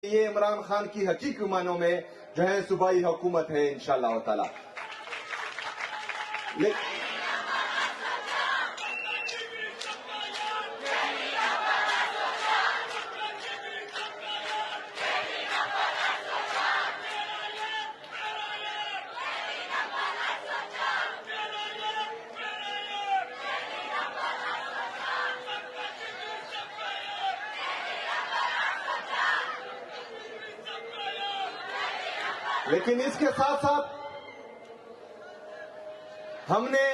ये इमरान खान की हकीकी मानों में जो है सूबाई हुकूमत है इंशाअल्लाह ताला। लेकिन इसके साथ साथ हमने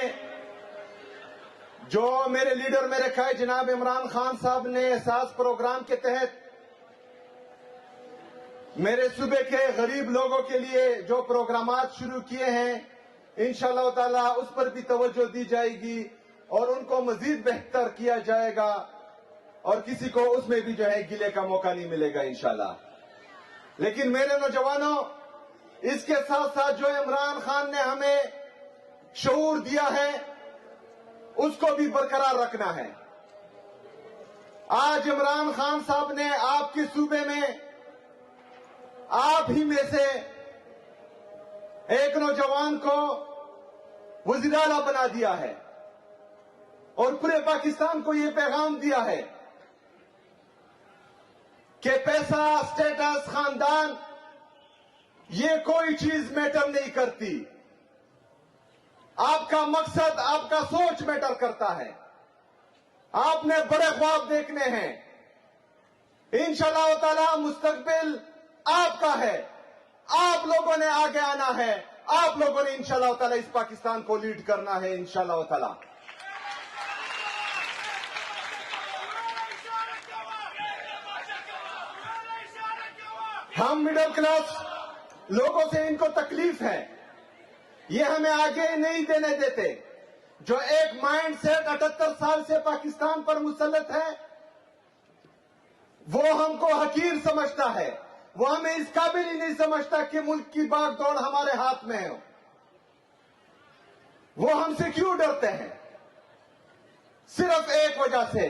जो मेरे लीडर मेरे कहे जनाब इमरान खान साहब ने एहसास प्रोग्राम के तहत मेरे सूबे के गरीब लोगों के लिए जो प्रोग्रामात शुरू किए हैं इंशाअल्लाह ताला उस पर भी तवज्जो दी जाएगी और उनको मजीद बेहतर किया जाएगा और किसी को उसमें भी जो है गिले का मौका नहीं मिलेगा इंशाअल्लाह। लेकिन मेरे नौजवानों, इसके साथ साथ जो इमरान खान ने हमें शऊर दिया है उसको भी बरकरार रखना है। आज इमरान खान साहब ने आपके सूबे में आप ही में से एक नौजवान को वज़ीर आला बना दिया है और पूरे पाकिस्तान को यह पैगाम दिया है कि पैसा, स्टेटस, खानदान ये कोई चीज मैटर नहीं करती। आपका मकसद, आपका सोच मैटर करता है। आपने बड़े ख्वाब देखने हैं। इंशाअल्लाह ताला मुस्तकबिल आपका है। आप लोगों ने आगे आना है। आप लोगों ने इंशाअल्लाह ताला इस पाकिस्तान को लीड करना है इंशाअल्लाह ताला। हम मिडिल क्लास लोगों से इनको तकलीफ है, ये हमें आगे नहीं देने देते। जो एक माइंड सेट 78 साल से पाकिस्तान पर मुसल्लत है वो हमको हकीर समझता है, वो हमें इस काबिल ही नहीं समझता कि मुल्क की बागडोर हमारे हाथ में है। वो हमसे क्यों डरते हैं? सिर्फ एक वजह से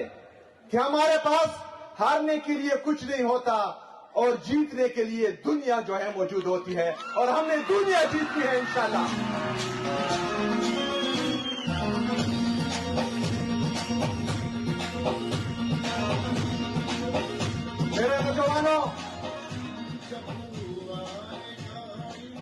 कि हमारे पास हारने के लिए कुछ नहीं होता और जीतने के लिए दुनिया जो है मौजूद होती है और हमने दुनिया जीतनी है इंशाअल्लाह।